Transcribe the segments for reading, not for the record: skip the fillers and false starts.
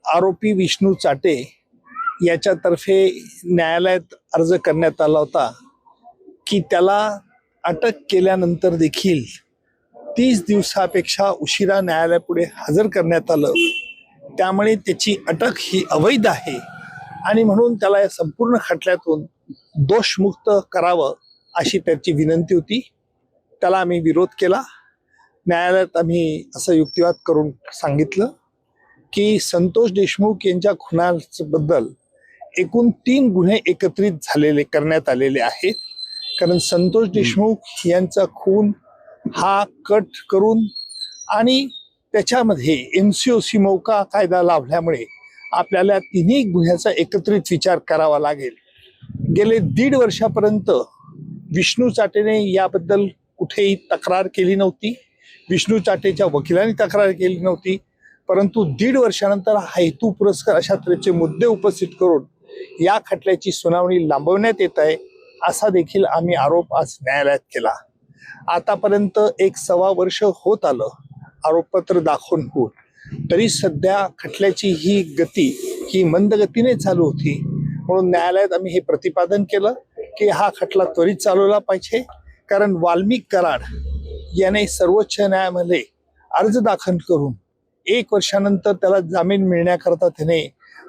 आरोपी विष्णू चाटे याच्यातर्फे न्यायालयात अर्ज करण्यात आला होता की त्याला अटक केल्यानंतर देखील 30 दिवसापेक्षा उशिरा न्यायालयापुढे हजर करण्यात आलं, त्यामुळे त्याची अटक ही अवैध आहे आणि म्हणून त्याला या संपूर्ण खटल्यातून दोषमुक्त करावं अशी त्याची विनंती होती. त्याला आम्ही विरोध केला. न्यायालयात आम्ही असं युक्तिवाद करून सांगितलं की संतोष देशमुख यांच्या खुनाबद्दल एकूण 3 गुन्हे एकत्रित करण्यात आलेले आहेत. कारण संतोष देशमुख यांचा खून हा कट करून आणि त्याच्यामध्ये MCOC मौका कायदा लावल्यामुळे आपल्याला तिन्ही गुन्ह्याचा एकत्रित विचार करावा लागेल. गेले 1.5 वर्षापर्यंत विष्णू चाटेने याबद्दल कुठेही तक्रार केली नव्हती. विष्णू चाटेच्या वकिलांनी तक्रार केली नव्हती. परंतु 1.5 वर्षानंतर हेतू पुरस्कार अशा तऱ्हेचे मुद्दे उपस्थित करून या खटल्याची सुनावणी लांबवण्यात येत आहे असा देखील आम्ही आरोप आज न्यायालयात केला. आतापर्यंत 1.25 वर्ष होत आलं आरोपपत्र दाखवून होऊन, तरी सध्या खटल्याची ही गती ही मंद गतीने चालू होती. म्हणून न्यायालयात आम्ही हे प्रतिपादन केलं की हा खटला त्वरित चालवला पाहिजे. कारण वाल्मिक कराड याने सर्वोच्च न्यायालयामध्ये अर्ज दाखल करून 1 वर्षानंतर त्याला जामीन मिळण्याकरता त्याने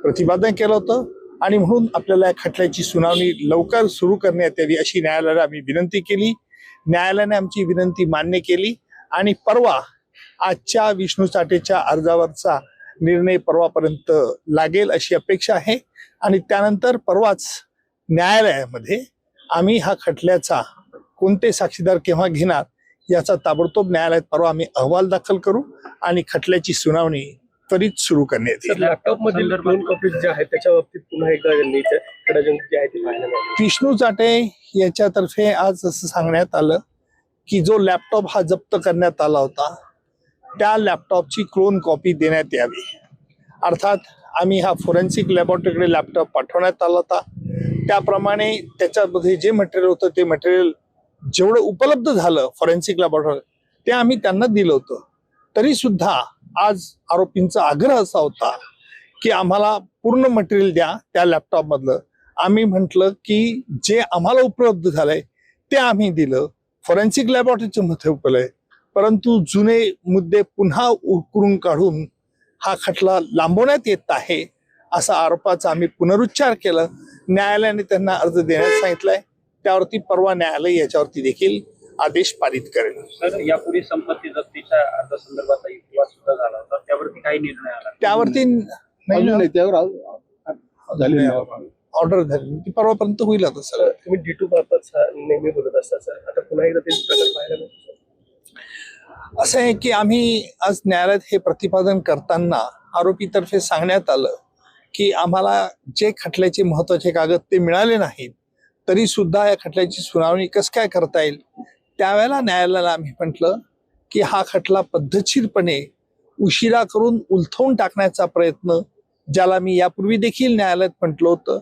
प्रतिपादन केलं होतं आणि म्हणून आपल्याला या खटल्याची सुनावणी लवकर सुरू करण्यात यावी अशी न्यायालयाला आम्ही विनंती केली. न्यायालयाने आमची विनंती मान्य केली आणि परवा आजच्या विष्णू चाटेच्या अर्जावरचा निर्णय परवापर्यंत लागेल अशी अपेक्षा आहे. आणि त्यानंतर परवाच न्यायालयामध्ये आम्ही हा खटल्याचा कोणते साक्षीदार केव्हा घेणार याचा ताबडतोब न्यायालयात परवा आम्ही अहवाल दाखल करू आणि खटल्याची सुनावणी त्वरित सुरू करण्यात येईल. लॅपटॉप मधील क्लोन कॉपीज जे आहेत त्याच्या बाबतीत पुन्हा एकदा जे आहे ते पाहायला मिळालं. विष्णू चाटे याच्यातर्फे आज असं सांगण्यात आलं की जो लॅपटॉप हा जप्त करण्यात आला होता त्या लॅपटॉपची क्लोन कॉपी देण्यात यावी. अर्थात आम्ही हा फोरेन्सिक लॅबोरेटरीकडे लॅपटॉप पाठवण्यात आला होता. त्याप्रमाणे त्याच्यामध्ये जे मटेरियल होतं ते मटेरियल जेवढं उपलब्ध झालं फॉरेन्सिक लॅबोरेटरी ते आम्ही त्यांना दिलं होतं. तरी सुद्धा आज आरोपींचा आग्रह असा होता की आम्हाला पूर्ण मटेरियल द्या त्या लॅपटॉप मधलं. आम्ही म्हटलं की जे आम्हाला उपलब्ध झालंय ते आम्ही दिलं, फॉरेन्सिक लॅबोरेटरीचे मध्ये उपलब्ध आहे, परंतु जुने मुद्दे पुन्हा उकरून काढून हा खटला लांबवण्यात येत आहे असा आरोपाचा आम्ही पुनरुच्चार केला. न्यायालयाने त्यांना अर्ज देण्यास सांगितलाय. त्यावरती परवा न्यायालय याच्यावरती देखील आदेश पारित करेल. सर, यापूर्वी संपत्ती जप्तीच्या अर्जासंदर्भात युक्तिवाद सुद्धा झाला होता, त्यावरती काही निर्णय आला? त्यावरती नाही, त्यावर ऑर्डर झाली ती परवापर्यंत होईल. आता सर तुम्ही D2 बाबत नेहमी बोलत असता सर, आता पुन्हा एकदा ते प्रकार पाहायला मिळतो. असं आहे की आम्ही आज न्यायालयात हे प्रतिपादन करताना आरोपीतर्फे सांगण्यात आलं की आम्हाला जे खटल्याचे महत्वाचे कागद ते मिळाले नाहीत, तरी सुद्धा या खटल्याची सुनावणी कसं काय करता येईल. त्यावेळेला न्यायालयाला आम्ही म्हटलं की हा खटला पद्धतशीरपणे उशिरा करून उलथवून टाकण्याचा प्रयत्न, ज्याला मी यापूर्वी देखील न्यायालयात म्हटलं होतं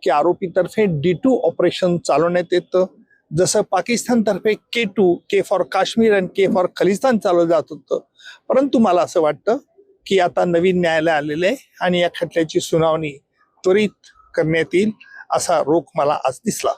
की आरोपीतर्फे D2 ऑपरेशन चालवण्यात येतं. जसं पाकिस्तानतर्फे K2, K फॉर काश्मीर आणि K फॉर खलिस्तान चालवलं जात होतं. परंतु मला असं वाटतं की आता नवीन न्यायालय आलेलं आहे आणि या खटल्याची सुनावणी त्वरित करण्यात येईल असा रोख मला आज दिसला.